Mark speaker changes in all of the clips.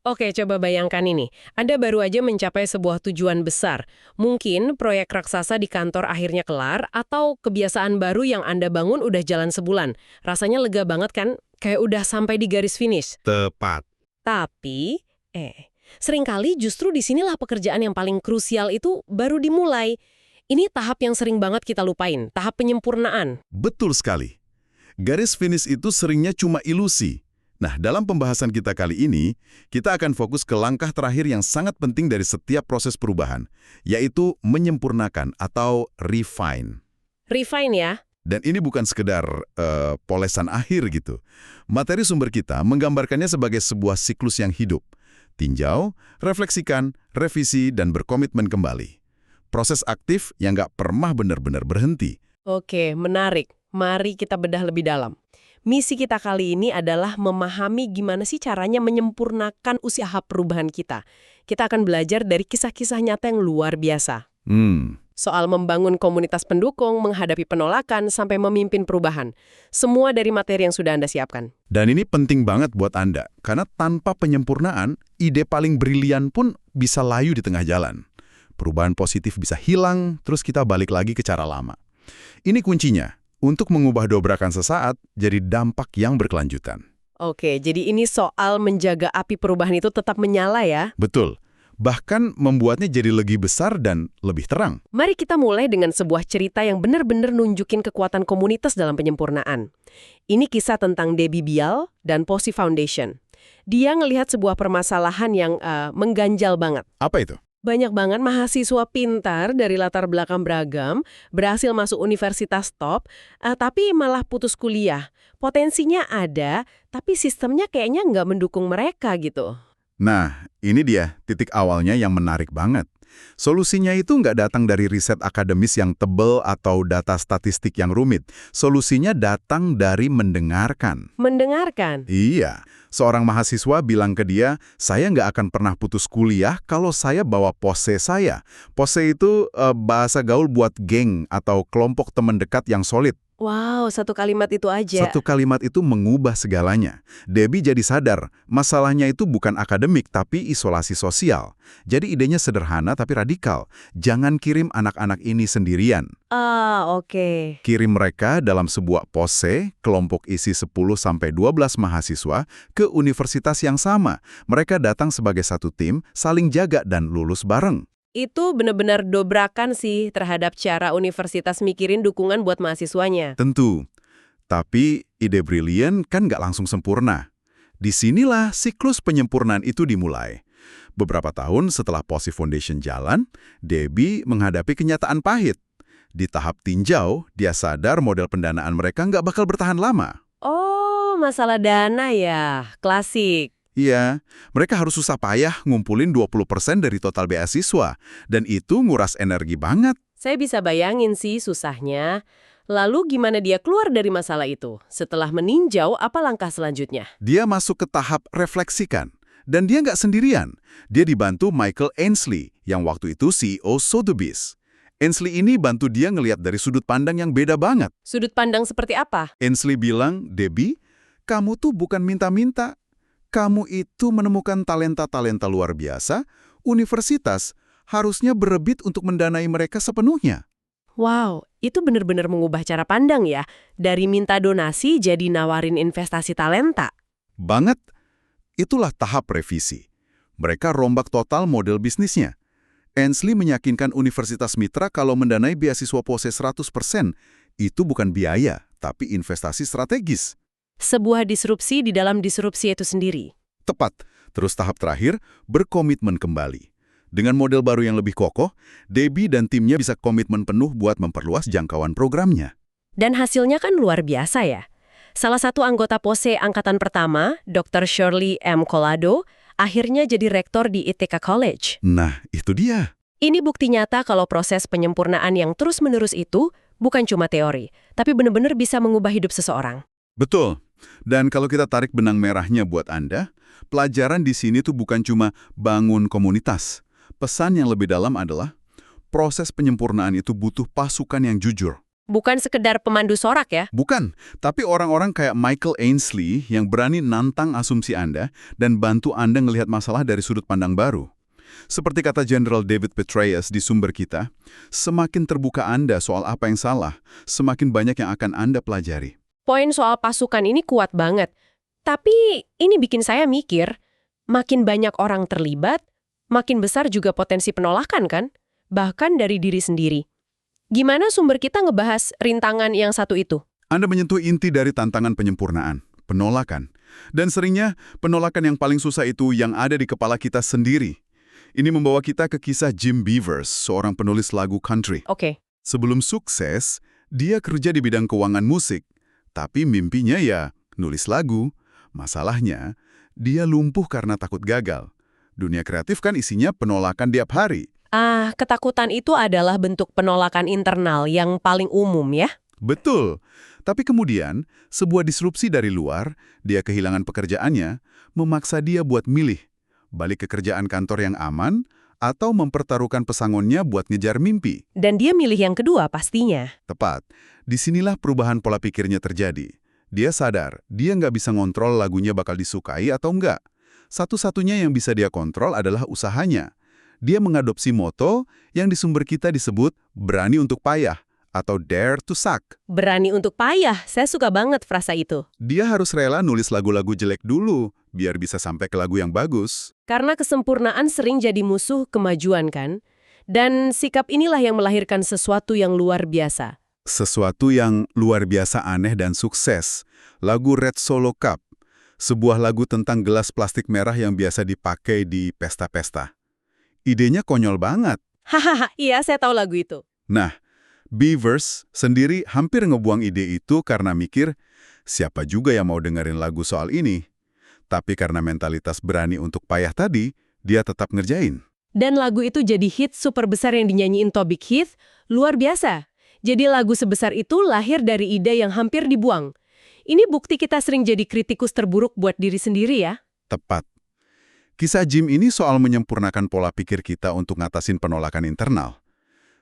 Speaker 1: Oke, coba bayangkan ini. Anda baru aja mencapai sebuah tujuan besar. Mungkin proyek raksasa di kantor akhirnya kelar, atau kebiasaan baru yang Anda bangun udah jalan sebulan. Rasanya lega banget kan? Kayak udah sampai di garis finish.
Speaker 2: Tepat.
Speaker 1: Tapi, seringkali justru disinilah pekerjaan yang paling krusial itu baru dimulai. Ini tahap yang sering banget kita lupain, tahap penyempurnaan.
Speaker 2: Betul sekali. Garis finish itu seringnya cuma ilusi. Nah, dalam pembahasan kita kali ini, kita akan fokus ke langkah terakhir yang sangat penting dari setiap proses perubahan, yaitu menyempurnakan atau refine.
Speaker 1: Refine ya?
Speaker 2: Dan ini bukan sekedar polesan akhir gitu. Materi sumber kita menggambarkannya sebagai sebuah siklus yang hidup. Tinjau, refleksikan, revisi, dan berkomitmen kembali. Proses aktif yang nggak pernah benar-benar berhenti.
Speaker 1: Oke, menarik. Mari kita bedah lebih dalam. Misi kita kali ini adalah memahami gimana sih caranya menyempurnakan usaha perubahan kita. Kita akan belajar dari kisah-kisah nyata yang luar biasa. Soal membangun komunitas pendukung, menghadapi penolakan, sampai memimpin perubahan. Semua dari materi yang sudah Anda siapkan.
Speaker 2: Dan ini penting banget buat Anda, karena tanpa penyempurnaan, ide paling brilian pun bisa layu di tengah jalan. Perubahan positif bisa hilang, terus kita balik lagi ke cara lama. Ini kuncinya. Untuk mengubah dobrakan sesaat jadi dampak yang berkelanjutan.
Speaker 1: Oke, jadi ini soal menjaga api perubahan itu tetap menyala ya?
Speaker 2: Betul. Bahkan membuatnya jadi lebih besar dan lebih terang.
Speaker 1: Mari kita mulai dengan sebuah cerita yang benar-benar nunjukin kekuatan komunitas dalam penyempurnaan. Ini kisah tentang Debbie Bial dan Posi Foundation. Dia ngelihat sebuah permasalahan yang mengganjal banget.
Speaker 2: Apa itu?
Speaker 1: Banyak banget mahasiswa pintar dari latar belakang beragam, berhasil masuk universitas top, tapi malah putus kuliah. Potensinya ada, tapi sistemnya kayaknya nggak mendukung mereka gitu.
Speaker 2: Nah, ini dia titik awalnya yang menarik banget. Solusinya itu nggak datang dari riset akademis yang tebal atau data statistik yang rumit. Solusinya datang dari mendengarkan.
Speaker 1: Mendengarkan?
Speaker 2: Iya. Seorang mahasiswa bilang ke dia, saya nggak akan pernah putus kuliah kalau saya bawa pose saya. Pose itu bahasa gaul buat geng atau kelompok teman dekat yang solid.
Speaker 1: Wow, satu kalimat itu aja.
Speaker 2: Satu kalimat itu mengubah segalanya. Debbie jadi sadar, masalahnya itu bukan akademik tapi isolasi sosial. Jadi idenya sederhana tapi radikal. Jangan kirim anak-anak ini sendirian.
Speaker 1: Oke.
Speaker 2: Kirim mereka dalam sebuah pose, kelompok isi 10-12 mahasiswa, ke universitas yang sama. Mereka datang sebagai satu tim, saling jaga dan lulus bareng.
Speaker 1: Itu benar-benar dobrakan sih terhadap cara universitas mikirin dukungan buat mahasiswanya.
Speaker 2: Tentu. Tapi ide brilian kan nggak langsung sempurna. Disinilah siklus penyempurnaan itu dimulai. Beberapa tahun setelah Posi Foundation jalan, Debbie menghadapi kenyataan pahit. Di tahap tinjau, dia sadar model pendanaan mereka nggak bakal bertahan lama.
Speaker 1: Oh, masalah dana ya. Klasik.
Speaker 2: Iya, mereka harus susah payah ngumpulin 20% dari total beasiswa. Dan itu nguras energi banget.
Speaker 1: Saya bisa bayangin sih susahnya. Lalu gimana dia keluar dari masalah itu? Setelah meninjau, apa langkah selanjutnya?
Speaker 2: Dia masuk ke tahap refleksikan. Dan dia nggak sendirian. Dia dibantu Michael Ainsley, yang waktu itu CEO Sotheby's. Ainsley ini bantu dia ngelihat dari sudut pandang yang beda banget.
Speaker 1: Sudut pandang seperti apa?
Speaker 2: Ainsley bilang, Debbie, kamu tuh bukan minta-minta. Kamu itu menemukan talenta-talenta luar biasa, universitas harusnya berebut untuk mendanai mereka sepenuhnya.
Speaker 1: Wow, itu benar-benar mengubah cara pandang ya. Dari minta donasi jadi nawarin investasi talenta.
Speaker 2: Banget. Itulah tahap revisi. Mereka rombak total model bisnisnya. Ainsley meyakinkan universitas mitra kalau mendanai beasiswa POSE 100%, itu bukan biaya, tapi investasi strategis.
Speaker 1: Sebuah disrupsi di dalam disrupsi itu sendiri.
Speaker 2: Tepat. Terus tahap terakhir, berkomitmen kembali. Dengan model baru yang lebih kokoh, Debbie dan timnya bisa komitmen penuh buat memperluas jangkauan programnya.
Speaker 1: Dan hasilnya kan luar biasa ya. Salah satu anggota POSE angkatan pertama, Dr. Shirley M. Collado, akhirnya jadi rektor di Ithaca College.
Speaker 2: Nah, itu dia.
Speaker 1: Ini bukti nyata kalau proses penyempurnaan yang terus-menerus itu bukan cuma teori, tapi benar-benar bisa mengubah hidup seseorang.
Speaker 2: Betul. Dan kalau kita tarik benang merahnya buat Anda, pelajaran di sini tuh bukan cuma bangun komunitas. Pesan yang lebih dalam adalah proses penyempurnaan itu butuh pasukan yang jujur.
Speaker 1: Bukan sekedar pemandu sorak ya?
Speaker 2: Bukan, tapi orang-orang kayak Michael Ainsley yang berani nantang asumsi Anda dan bantu Anda ngelihat masalah dari sudut pandang baru. Seperti kata Jenderal David Petraeus di sumber kita, semakin terbuka Anda soal apa yang salah, semakin banyak yang akan Anda pelajari.
Speaker 1: Poin soal pasukan ini kuat banget. Tapi ini bikin saya mikir, makin banyak orang terlibat, makin besar juga potensi penolakan kan? Bahkan dari diri sendiri. Gimana sumber kita ngebahas rintangan yang satu itu?
Speaker 2: Anda menyentuh inti dari tantangan penyempurnaan, penolakan. Dan seringnya, penolakan yang paling susah itu yang ada di kepala kita sendiri. Ini membawa kita ke kisah Jim Beavers, seorang penulis lagu country.
Speaker 1: Oke.
Speaker 2: Sebelum sukses, dia kerja di bidang keuangan musik. Tapi mimpinya ya nulis lagu. Masalahnya, dia lumpuh karena takut gagal. Dunia kreatif kan isinya penolakan tiap hari.
Speaker 1: Ketakutan itu adalah bentuk penolakan internal yang paling umum ya?
Speaker 2: Betul. Tapi kemudian, sebuah disrupsi dari luar, dia kehilangan pekerjaannya, memaksa dia buat milih. Balik ke kerjaan kantor yang aman, atau mempertaruhkan pesangonnya buat ngejar mimpi.
Speaker 1: Dan dia milih yang kedua pastinya.
Speaker 2: Tepat. Disinilah perubahan pola pikirnya terjadi. Dia sadar, dia nggak bisa ngontrol lagunya bakal disukai atau enggak. Satu-satunya yang bisa dia kontrol adalah usahanya. Dia mengadopsi moto yang di sumber kita disebut berani untuk payah atau dare to suck.
Speaker 1: Berani untuk payah, saya suka banget frasa itu.
Speaker 2: Dia harus rela nulis lagu-lagu jelek dulu, biar bisa sampai ke lagu yang bagus.
Speaker 1: Karena kesempurnaan sering jadi musuh kemajuan kan? Dan sikap inilah yang melahirkan sesuatu yang luar biasa.
Speaker 2: Sesuatu yang luar biasa aneh dan sukses. Lagu Red Solo Cup. Sebuah lagu tentang gelas plastik merah yang biasa dipakai di pesta-pesta. Idenya konyol banget.
Speaker 1: Hahaha, iya saya tahu lagu itu.
Speaker 2: Nah, Beavers sendiri hampir ngebuang ide itu karena mikir, siapa juga yang mau dengerin lagu soal ini? Tapi karena mentalitas berani untuk payah tadi, dia tetap ngerjain.
Speaker 1: Dan lagu itu jadi hit super besar yang dinyanyiin Toby Keith, luar biasa. Jadi lagu sebesar itu lahir dari ide yang hampir dibuang. Ini bukti kita sering jadi kritikus terburuk buat diri sendiri ya.
Speaker 2: Tepat. Kisah Jim ini soal menyempurnakan pola pikir kita untuk ngatasin penolakan internal.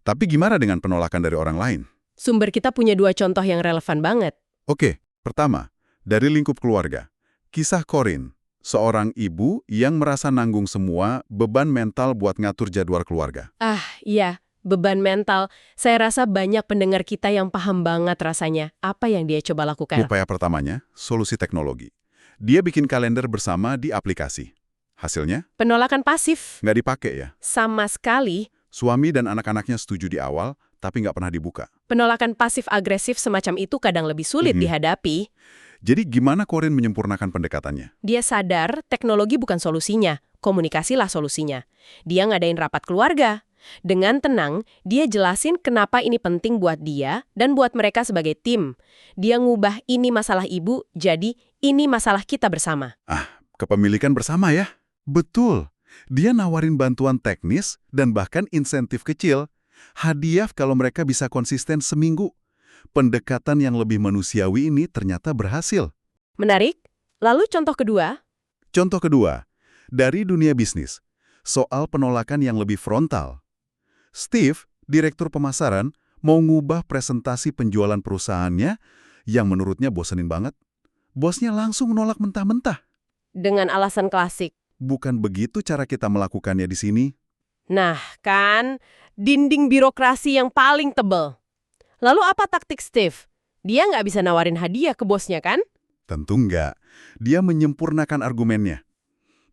Speaker 2: Tapi gimana dengan penolakan dari orang lain?
Speaker 1: Sumber kita punya dua contoh yang relevan banget.
Speaker 2: Oke, pertama, dari lingkup keluarga. Kisah Corinne, seorang ibu yang merasa nanggung semua beban mental buat ngatur jadwal keluarga.
Speaker 1: Iya, beban mental. Saya rasa banyak pendengar kita yang paham banget rasanya. Apa yang dia coba lakukan?
Speaker 2: Upaya pertamanya, solusi teknologi. Dia bikin kalender bersama di aplikasi. Hasilnya?
Speaker 1: Penolakan pasif.
Speaker 2: Nggak dipakai ya.
Speaker 1: Sama sekali.
Speaker 2: Suami dan anak-anaknya setuju di awal, tapi nggak pernah dibuka.
Speaker 1: Penolakan pasif-agresif semacam itu kadang lebih sulit dihadapi.
Speaker 2: Jadi gimana Corinne menyempurnakan pendekatannya?
Speaker 1: Dia sadar teknologi bukan solusinya, komunikasilah solusinya. Dia ngadain rapat keluarga. Dengan tenang, dia jelasin kenapa ini penting buat dia dan buat mereka sebagai tim. Dia ngubah ini masalah ibu, jadi ini masalah kita bersama.
Speaker 2: Kepemilikan bersama ya? Betul. Dia nawarin bantuan teknis dan bahkan insentif kecil. Hadiah kalau mereka bisa konsisten seminggu. Pendekatan yang lebih manusiawi ini ternyata berhasil.
Speaker 1: Menarik. Lalu contoh kedua?
Speaker 2: Contoh kedua, dari dunia bisnis. Soal penolakan yang lebih frontal. Steve, direktur pemasaran, mau ngubah presentasi penjualan perusahaannya yang menurutnya bosenin banget. Bosnya langsung nolak mentah-mentah.
Speaker 1: Dengan alasan klasik.
Speaker 2: Bukan begitu cara kita melakukannya di sini.
Speaker 1: Nah, kan, dinding birokrasi yang paling tebal. Lalu apa taktik Steve? Dia nggak bisa nawarin hadiah ke bosnya, kan?
Speaker 2: Tentu enggak. Dia menyempurnakan argumennya.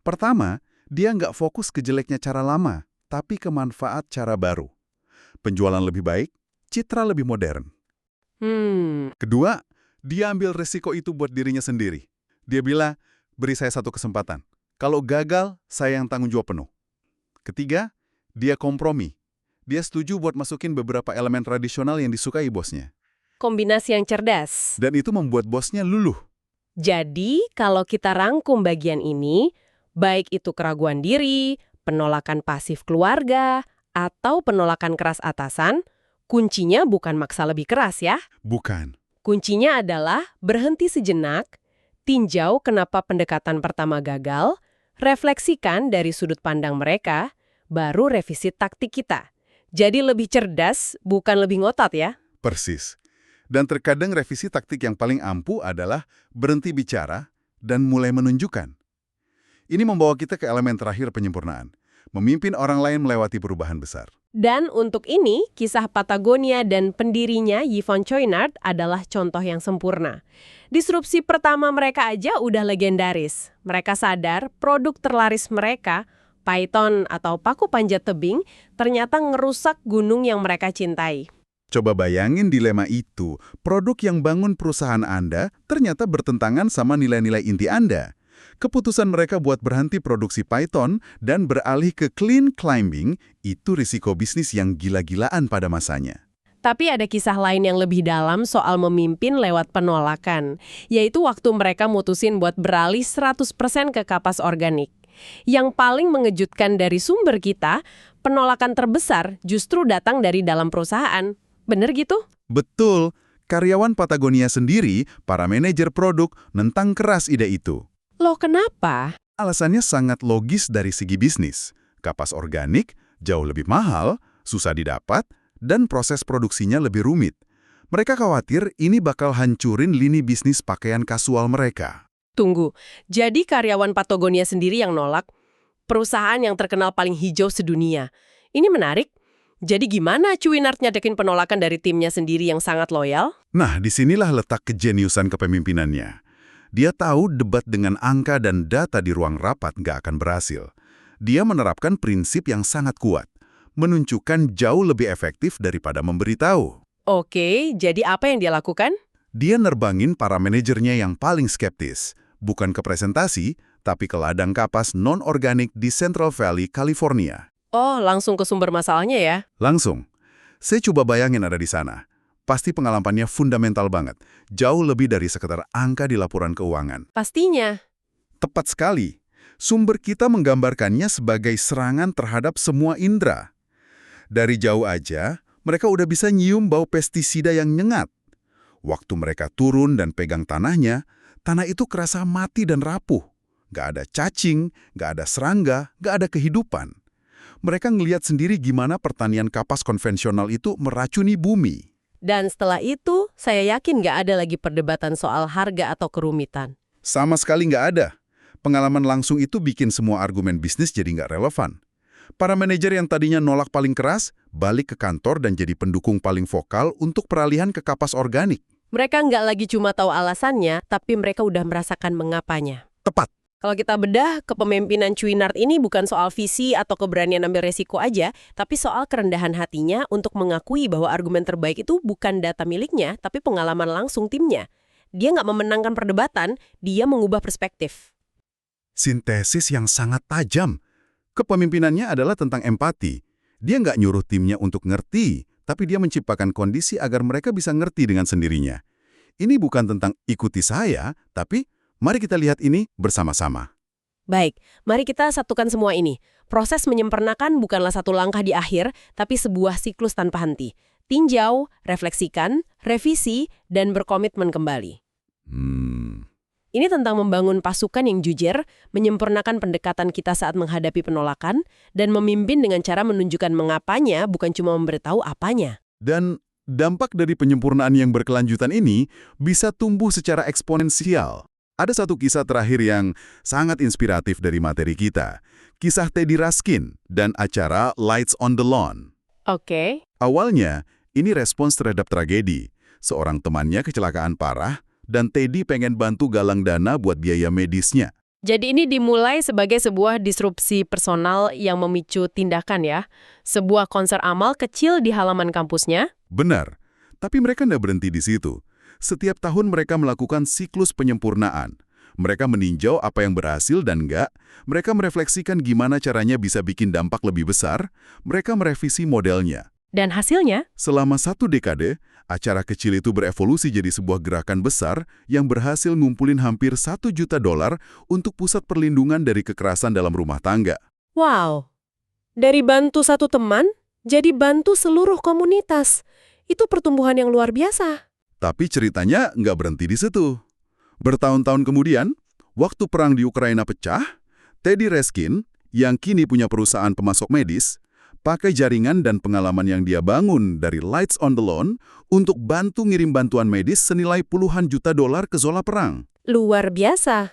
Speaker 2: Pertama, dia nggak fokus ke jeleknya cara lama, tapi ke manfaat cara baru. Penjualan lebih baik, citra lebih modern. Kedua, dia ambil resiko itu buat dirinya sendiri. Dia bilang, beri saya satu kesempatan. Kalau gagal, saya yang tanggung jawab penuh. Ketiga, dia kompromi. Dia setuju buat masukin beberapa elemen tradisional yang disukai bosnya.
Speaker 1: Kombinasi yang cerdas.
Speaker 2: Dan itu membuat bosnya luluh.
Speaker 1: Jadi, kalau kita rangkum bagian ini, baik itu keraguan diri, penolakan pasif keluarga, atau penolakan keras atasan, kuncinya bukan maksa lebih keras ya.
Speaker 2: Bukan.
Speaker 1: Kuncinya adalah berhenti sejenak, tinjau kenapa pendekatan pertama gagal, refleksikan dari sudut pandang mereka, baru revisi taktik kita. Jadi lebih cerdas, bukan lebih ngotot ya.
Speaker 2: Persis. Dan terkadang revisi taktik yang paling ampuh adalah berhenti bicara dan mulai menunjukkan. Ini membawa kita ke elemen terakhir penyempurnaan, memimpin orang lain melewati perubahan besar.
Speaker 1: Dan untuk ini, kisah Patagonia dan pendirinya Yvon Chouinard adalah contoh yang sempurna. Disrupsi pertama mereka aja udah legendaris. Mereka sadar produk terlaris mereka, Python atau paku panjat tebing, ternyata ngerusak gunung yang mereka cintai.
Speaker 2: Coba bayangin dilema itu, produk yang bangun perusahaan Anda ternyata bertentangan sama nilai-nilai inti Anda. Keputusan mereka buat berhenti produksi Python dan beralih ke clean climbing itu risiko bisnis yang gila-gilaan pada masanya.
Speaker 1: Tapi ada kisah lain yang lebih dalam soal memimpin lewat penolakan, yaitu waktu mereka mutusin buat beralih 100% ke kapas organik. Yang paling mengejutkan dari sumber kita, penolakan terbesar justru datang dari dalam perusahaan. Bener gitu?
Speaker 2: Betul, karyawan Patagonia sendiri, para manajer produk, nentang keras ide itu.
Speaker 1: Loh kenapa?
Speaker 2: Alasannya sangat logis dari segi bisnis. Kapas organik jauh lebih mahal, susah didapat, dan proses produksinya lebih rumit. Mereka khawatir ini bakal hancurin lini bisnis pakaian kasual mereka.
Speaker 1: Tunggu, jadi karyawan Patagonia sendiri yang nolak? Perusahaan yang terkenal paling hijau sedunia. Ini menarik. Jadi gimana Chouinard nyadekin penolakan dari timnya sendiri yang sangat loyal?
Speaker 2: Nah, disinilah letak kejeniusan kepemimpinannya. Dia tahu debat dengan angka dan data di ruang rapat nggak akan berhasil. Dia menerapkan prinsip yang sangat kuat, menunjukkan jauh lebih efektif daripada memberitahu.
Speaker 1: Oke, jadi apa yang dia lakukan?
Speaker 2: Dia nerbangin para manajernya yang paling skeptis, bukan ke presentasi, tapi ke ladang kapas non-organik di Central Valley, California.
Speaker 1: Oh, langsung ke sumber masalahnya ya?
Speaker 2: Langsung. Saya coba bayangin ada di sana. Pasti pengalamannya fundamental banget. Jauh lebih dari sekedar angka di laporan keuangan.
Speaker 1: Pastinya.
Speaker 2: Tepat sekali. Sumber kita menggambarkannya sebagai serangan terhadap semua indera. Dari jauh aja, mereka udah bisa nyium bau pestisida yang nyengat. Waktu mereka turun dan pegang tanahnya, tanah itu kerasa mati dan rapuh. Nggak ada cacing, nggak ada serangga, nggak ada kehidupan. Mereka ngelihat sendiri gimana pertanian kapas konvensional itu meracuni bumi.
Speaker 1: Dan setelah itu, saya yakin nggak ada lagi perdebatan soal harga atau kerumitan.
Speaker 2: Sama sekali nggak ada. Pengalaman langsung itu bikin semua argumen bisnis jadi nggak relevan. Para manajer yang tadinya nolak paling keras, balik ke kantor dan jadi pendukung paling vokal untuk peralihan ke kapas organik.
Speaker 1: Mereka nggak lagi cuma tahu alasannya, tapi mereka udah merasakan mengapanya.
Speaker 2: Tepat.
Speaker 1: Kalau kita bedah, kepemimpinan Chouinard ini bukan soal visi atau keberanian ambil resiko aja, tapi soal kerendahan hatinya untuk mengakui bahwa argumen terbaik itu bukan data miliknya, tapi pengalaman langsung timnya. Dia nggak memenangkan perdebatan, dia mengubah perspektif.
Speaker 2: Sintesis yang sangat tajam. Kepemimpinannya adalah tentang empati. Dia nggak nyuruh timnya untuk ngerti, tapi dia menciptakan kondisi agar mereka bisa ngerti dengan sendirinya. Ini bukan tentang ikuti saya, tapi mari kita lihat ini bersama-sama.
Speaker 1: Baik, mari kita satukan semua ini. Proses menyempurnakan bukanlah satu langkah di akhir, tapi sebuah siklus tanpa henti. Tinjau, refleksikan, revisi, dan berkomitmen kembali. Ini tentang membangun pasukan yang jujur, menyempurnakan pendekatan kita saat menghadapi penolakan, dan memimpin dengan cara menunjukkan mengapanya, bukan cuma memberitahu apanya.
Speaker 2: Dan dampak dari penyempurnaan yang berkelanjutan ini bisa tumbuh secara eksponensial. Ada satu kisah terakhir yang sangat inspiratif dari materi kita. Kisah Teddy Ruskin dan acara Lights on the Lawn.
Speaker 1: Oke.
Speaker 2: Awalnya, ini respons terhadap tragedi. Seorang temannya kecelakaan parah, dan Teddy pengen bantu galang dana buat biaya medisnya.
Speaker 1: Jadi ini dimulai sebagai sebuah disrupsi personal yang memicu tindakan ya. Sebuah konser amal kecil di halaman kampusnya.
Speaker 2: Benar, tapi mereka nggak berhenti di situ. Setiap tahun mereka melakukan siklus penyempurnaan. Mereka meninjau apa yang berhasil dan enggak. Mereka merefleksikan gimana caranya bisa bikin dampak lebih besar. Mereka merevisi modelnya.
Speaker 1: Dan hasilnya?
Speaker 2: Selama 1 dekade, acara kecil itu berevolusi jadi sebuah gerakan besar yang berhasil ngumpulin hampir $1 juta untuk pusat perlindungan dari kekerasan dalam rumah tangga.
Speaker 1: Wow, dari bantu satu teman, jadi bantu seluruh komunitas. Itu pertumbuhan yang luar biasa.
Speaker 2: Tapi ceritanya nggak berhenti di situ. Bertahun-tahun kemudian, waktu perang di Ukraina pecah, Teddy Ruskin, yang kini punya perusahaan pemasok medis, pakai jaringan dan pengalaman yang dia bangun dari Lights on the Lawn untuk bantu ngirim bantuan medis senilai puluhan juta dolar ke zona perang.
Speaker 1: Luar biasa.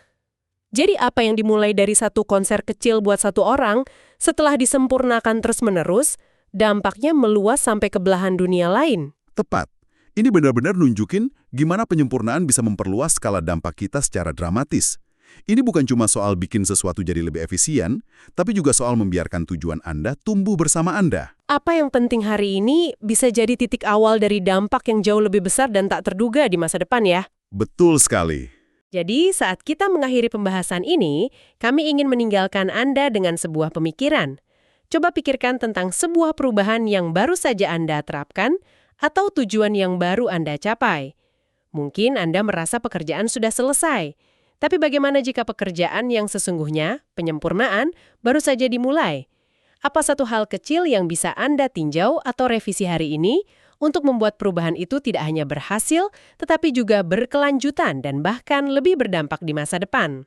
Speaker 1: Jadi apa yang dimulai dari satu konser kecil buat satu orang, setelah disempurnakan terus-menerus, dampaknya meluas sampai ke belahan dunia lain.
Speaker 2: Tepat. Ini benar-benar nunjukin gimana penyempurnaan bisa memperluas skala dampak kita secara dramatis. Ini bukan cuma soal bikin sesuatu jadi lebih efisien, tapi juga soal membiarkan tujuan Anda tumbuh bersama Anda.
Speaker 1: Apa yang penting hari ini bisa jadi titik awal dari dampak yang jauh lebih besar dan tak terduga di masa depan ya.
Speaker 2: Betul sekali.
Speaker 1: Jadi saat kita mengakhiri pembahasan ini, kami ingin meninggalkan Anda dengan sebuah pemikiran. Coba pikirkan tentang sebuah perubahan yang baru saja Anda terapkan, atau tujuan yang baru Anda capai. Mungkin Anda merasa pekerjaan sudah selesai. Tapi bagaimana jika pekerjaan yang sesungguhnya, penyempurnaan, baru saja dimulai? Apa satu hal kecil yang bisa Anda tinjau atau revisi hari ini untuk membuat perubahan itu tidak hanya berhasil, tetapi juga berkelanjutan dan bahkan lebih berdampak di masa depan?